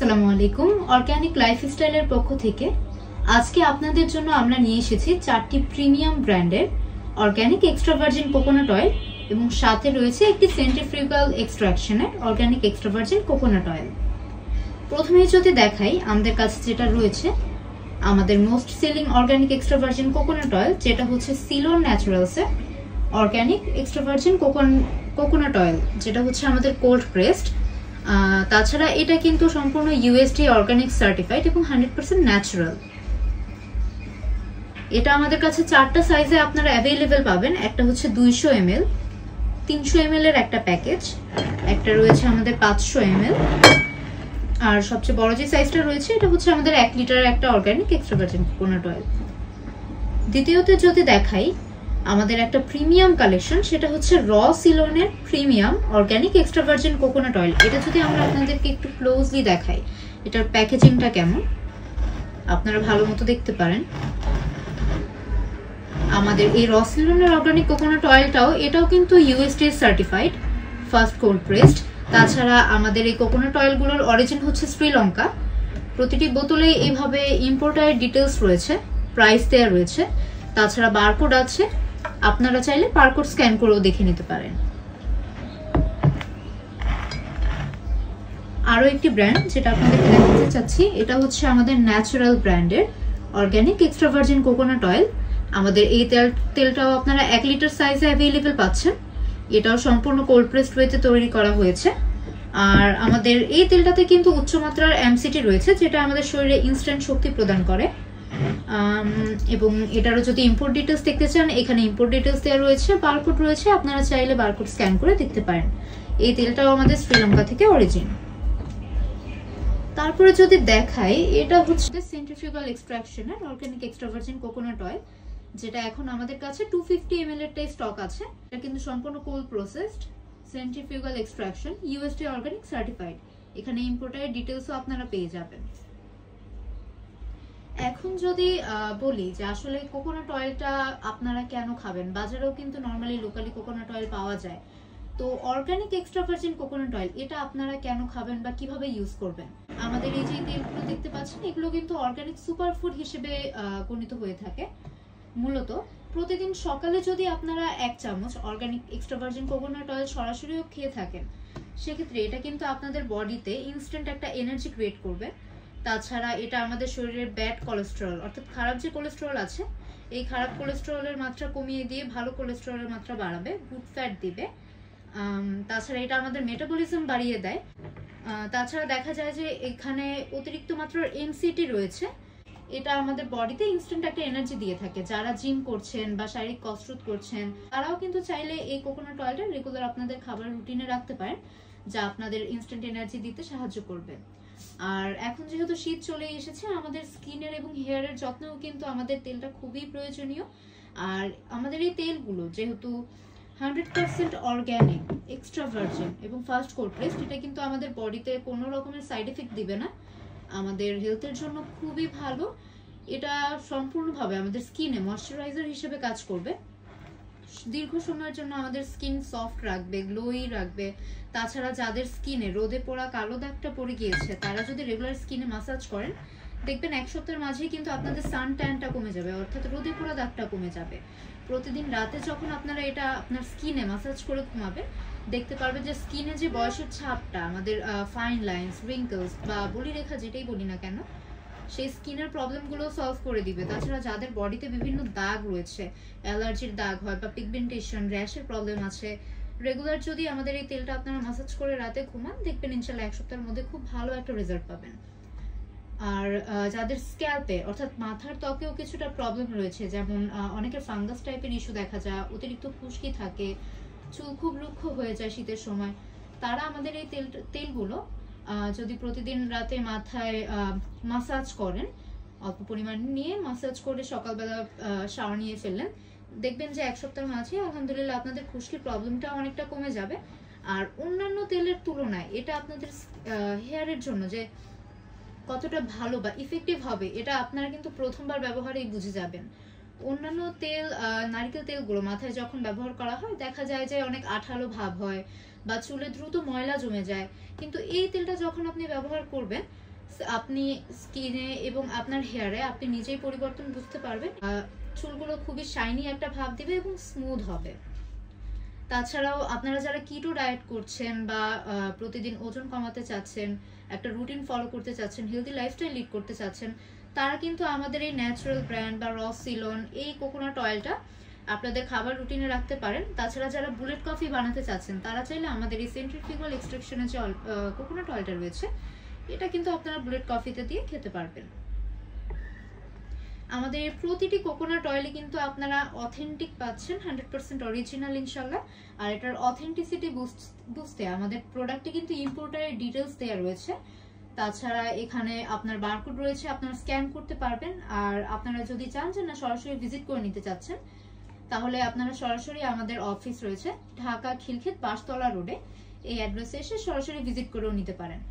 আসসালামু আলাইকুম। অর্গানিক লাইফস্টাইলের পক্ষ থেকে আজকে আপনাদের জন্য আমরা নিয়ে এসেছি 4টি প্রিমিয়াম ব্র্যান্ডের organic extra virgin coconut oil এবং সাথে রয়েছে একটি সেন্ট্রিফিউগাল এক্সট্রাকশনের organic extra virgin coconut oil. প্রথমেই যদি দেখাই আমাদের কাছে যেটা রয়েছে, আমাদের most selling organic extra virgin coconut oil, যেটা হচ্ছে সিলোন ন্যাচারালসের organic extra virgin coconut oil, যেটা হচ্ছে আমাদের কোল্ড প্রেসড। তাছাড়া এটা কিন্তু সম্পূর্ণ ইউএসডি অর্গানিক সার্টিফাইড এবং 100% ন্যাচারাল। এটা আমাদের কাছে 4টা সাইজে আপনারা অ্যাভেলেবেল পাবেন। একটা হচ্ছে 200 ml, 300 ml এর একটা প্যাকেজ, একটা রয়েছে আমাদের 500 ml, আর সবচেয়ে বড় যে সাইজটা রয়েছে এটা হচ্ছে আমাদের 1 লিটারের একটা organic extra virgin coconut oil. দ্বিতীয়ত যদি দেখাই আমাদের একটা প্রিমিয়াম কালেকশন, সেটা হচ্ছে র সিলোনের premium organic extra virgin coconut oil. এটা যদি আমরা আপনাদেরকে একটু ক্লোজলি দেখাই, এটার প্যাকেজিংটা কেমন আপনারা ভালো মতো দেখতে পারেন। আমাদের এই র সিলোনের অর্গানিক কোকোনাট অয়েলটাও এটাও কিন্তু USD certified, first cold pressed. তাছাড়া আমাদের এই কোকোনাট অয়েলগুলোর অরিজিন হচ্ছে শ্রীলঙ্কা। প্রতিটি বোতলে এইভাবে ইম্পোর্টার ডিটেলস রয়েছে, প্রাইস দেওয়া রয়েছে, তাছাড়া বারকোড আছে, আপনারা চাইলে বারকোড স্ক্যান করেও দেখে নিতে পারেন। আরো একটি ব্র্যান্ড যেটা আপনাদেরকে দেখাতে চাচ্ছি, এটা হচ্ছে আমাদের ন্যাচারাল ব্র্যান্ডের organic extra virgin coconut oil. আমাদের এই তেলটাও আপনারা 1 লিটার সাইজে অ্যাভেলেবেল পাচ্ছেন। এটাও সম্পূর্ণ কোল্ড প্রেসড ওয়েতে তৈরি করা হয়েছে। আর আমাদের এই তেলটাতে কিন্তু উচ্চমাত্রার এমসিটি রয়েছে, যেটা আমাদের শরীরে ইনস্ট্যান্ট শক্তি প্রদান করে। এবং এটারও যদি ইম্পোর্ট ডিটেলস দেখতে চান, এখানে ইম্পোর্ট ডিটেলস দেওয়া রয়েছে, বারকোড রয়েছে, আপনারা চাইলে বারকোড স্ক্যান করে দেখতে পারেন। এই তেলটাও আমাদের শ্রীলঙ্কা থেকে অরিজিন। তারপরে যদি দেখাই, এটা হচ্ছে সেন্ট্রিফিউগাল এক্সট্রাকশনের organic extra virgin coconut oil, যেটা এখন আমাদের কাছে 250 ml এর স্টক আছে। এটা কিন্তু সম্পূর্ণ cold processed centrifugal extraction, USD organic certified. এখানে ইম্পোর্টার ডিটেলসও আপনারা পেয়ে যাবেন। এখন যদি বলি যে আসলে কোকোনাট অয়েলটা আপনারা কেন খাবেন, বাজারেও কিন্তু নরমালি লোকালি কোকোনাট অয়েল পাওয়া যায়, তো organic extra virgin coconut oil এটা আপনারা কেন খাবেন বা কিভাবে ইউজ করবেন? আমাদের এই যে তেলগুলো দেখতে পাচ্ছেন, এগুলো কিন্তু অর্গানিক সুপারফুড হিসেবে গণিত হয়ে থাকে। মূলত প্রতিদিন সকালে যদি আপনারা 1 চামচ organic extra virgin coconut oil সরাসরিও খেয়ে থাকেন, সেক্ষেত্রে এটা কিন্তু আপনাদের বডিতে ইনস্ট্যান্ট একটা এনার্জি ক্রিয়েট করবে। তাছাড়া এটা আমাদের শরীরের ব্যাড কোলেস্টেরল, অর্থাৎ খারাপ যে কোলেস্টেরল আছে, এই খারাপ কোলেস্টেরলের মাত্রা কমিয়ে দিয়ে ভালো কোলেস্টেরলের মাত্রা বাড়াবে, গুড ফ্যাট দিবে। তাছাড়া এটা আমাদের মেটাবলিজম বাড়িয়ে দেয়। তাছাড়া দেখা যায় যে এখানে অতিরিক্ত মাত্রার এমসিটি রয়েছে, এটা আমাদের বডিতে ইনস্ট্যান্ট একটা এনার্জি দিয়ে থাকে। যারা জিম করছেন বা শারীরিক কসরত করছেন, তারাও কিন্তু চাইলে এই কোকোনাট অয়েলটা রেগুলার আপনাদের খাবার রুটিনে রাখতে পারেন, যা আপনাদের ইনস্ট্যান্ট এনার্জি দিতে সাহায্য করবে। আর এখন যেহেতু শীত চলে এসেছে, আমাদের স্কিনের এবং হেয়ারের যত্নেও কিন্তু আমাদের তেলটা খুবই প্রয়োজনীয়। আর আমাদের এই তেলগুলো যেহেতু 100% অর্গানিক, এক্সট্রা ভার্জিন এবং ফার্স্ট কোল্ড প্রেসড, এটা কিন্তু আমাদের বডিতে কোনো রকমের সাইড এফেক্ট দিবে না, আমাদের হেলথের জন্য খুবই ভালো। এটা সম্পূর্ণভাবে আমাদের স্কিনে ময়শ্চারাইজার হিসেবে কাজ করবে, দীর্ঘ সময়ের জন্য আমাদের স্কিন সফট রাখবে, গ্লোই রাখবে। তাছাড়া যাদের স্কিনে রোদে পোড়া কালো দাগটা পড়ে গিয়েছে, তারা যদি রেগুলার স্কিনে মাসাজ করেন, দেখবেন 1 সপ্তাহের মাঝেই কিন্তু আপনাদের সান ট্যানটা কমে যাবে, অর্থাৎ রোদে পোড়া দাগটা কমে যাবে। প্রতিদিন রাতে যখন আপনারা এটা আপনার স্কিনে মাসাজ করে ঘুমাবেন, দেখতে পারবেন যে স্কিনে যে বয়সের ছাপটা, আমাদের ফাইন লাইন্স, রিঙ্কলস বা বলিরেখা যেটাই বলি না কেন, সেই স্কিনের প্রবলেমগুলো সলভ করে দিবে। তাছাড়া যাদের বডিতে বিভিন্ন দাগ রয়েছে, অ্যালার্জির দাগ হয় বা পিগমেন্টেশন, র্যাশের প্রবলেম আছে, রেগুলার যদি আমাদের এই তেলটা আপনারা মাসাজ করে রাতে ঘুমান, দেখবেন ইনশাআল্লাহ 1 সপ্তাহের মধ্যে খুব ভালো একটা রেজাল্ট পাবেন। আর যাদের স্ক্যাল্পে অর্থাৎ মাথার ত্বকেও কিছুটা প্রবলেম রয়েছে, যেমন অনেকের ফাঙ্গাস টাইপের ইস্যু দেখা যায়, অতিরিক্ত খুশকি থাকে, চুল খুব রুক্ষ হয়ে যায় শীতের সময়, তারা আমাদের এই তেলগুলো যদি প্রতিদিন রাতে মাথায় মাসাজ করেন, অল্প পরিমাণ নিয়ে মাসাজ করে সকালবেলা শাওয়ার নিয়ে ফেললেন, দেখবেন যে 1 সপ্তাহের মাঝে আলহামদুলিল্লাহ আপনাদের খুশকির প্রবলেমটা অনেকটা কমে যাবে। আর অন্যান্য তেলের তুলনায় এটা আপনাদের হেয়ারের জন্য যে কতটা ভালো বা ইফেক্টিভ হবে, এটা আপনারা কিন্তু প্রথমবার ব্যবহারেই বুঝে যাবেন। অন্যান্য তেল, নারকেল তেলগুলো মাথায় যখন ব্যবহার করা হয়, দেখা যায় যে অনেক আঠালো ভাব হয় বা চুলে দ্রুত ময়লা জমে যায়, কিন্তু এই তেলটা যখন আপনি ব্যবহার করবেন, আপনি স্কিনে এবং আপনার হেয়ারে আপনি নিজেই পরিবর্তন বুঝতে পারবেন। চুলগুলো খুবই শাইনি একটা ভাব দিবে এবং স্মুথ হবে। তাছাড়াও আপনারা যারা কিটো ডায়েট করছেন বা প্রতিদিন ওজন কমাতে চাচ্ছেন, একটা রুটিন ফলো করতে চাচ্ছেন, হেলদি লাইফস্টাইল লিড করতে চাচ্ছেন, তারা কিন্তু আমাদের এই ন্যাচারাল ব্র্যান্ড বা রস সিলন এই কোকোনাট অয়েলটা আপনাদের খাবার রুটিনে রাখতে পারেন। তাছাড়া যারা বুলেট কফি বানাতে চাচ্ছেন তারা চাইলে আমাদের এই সেন্ট্রিফিউগাল এক্সট্রাকশনের যে কোকোনাট অয়েলটা রয়েছে এটা কিন্তু আপনারা বুলেট কফিতে দিয়ে খেতে পারবেন। আমাদের প্রতিটি কোকোনাট অয়েলে কিন্তু আপনারা অথেন্টিক পাচ্ছেন, 100% অরিজিনাল ইনশাল্লাহ। আর এটার অথেন্টিসিটি বুঝতে আমাদের প্রোডাক্টে কিন্তু ইম্পোর্টারের ডিটেলস দেওয়া রয়েছে। তাছাড়া এখানে আপনার বারকোড রয়েছে, আপনারা স্ক্যান করতে পারবেন। আর আপনারা যদি চান যে না সরাসরি ভিজিট করে নিতে চাচ্ছেন, তাহলে আপনারা সরাসরি আমাদের অফিস রয়েছে ঢাকা খিলক্ষেত 5 তলা রোডে, এই অ্যাড্রেসে এসে সরাসরি ভিজিট করেও নিতে পারেন।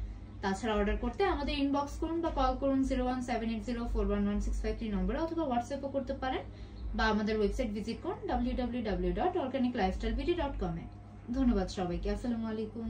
তাছাড়া অর্ডার করতে আমাদের ইনবক্স করুন বা কল করুন 01780411653 নম্বরে, অথবা হোয়াটসঅ্যাপও করতে পারেন, বা আমাদের ওয়েবসাইট ভিজিট করুন www.organiclifestylebd.com এ। ধন্যবাদ সবাইকে। আসসালামু আলাইকুম।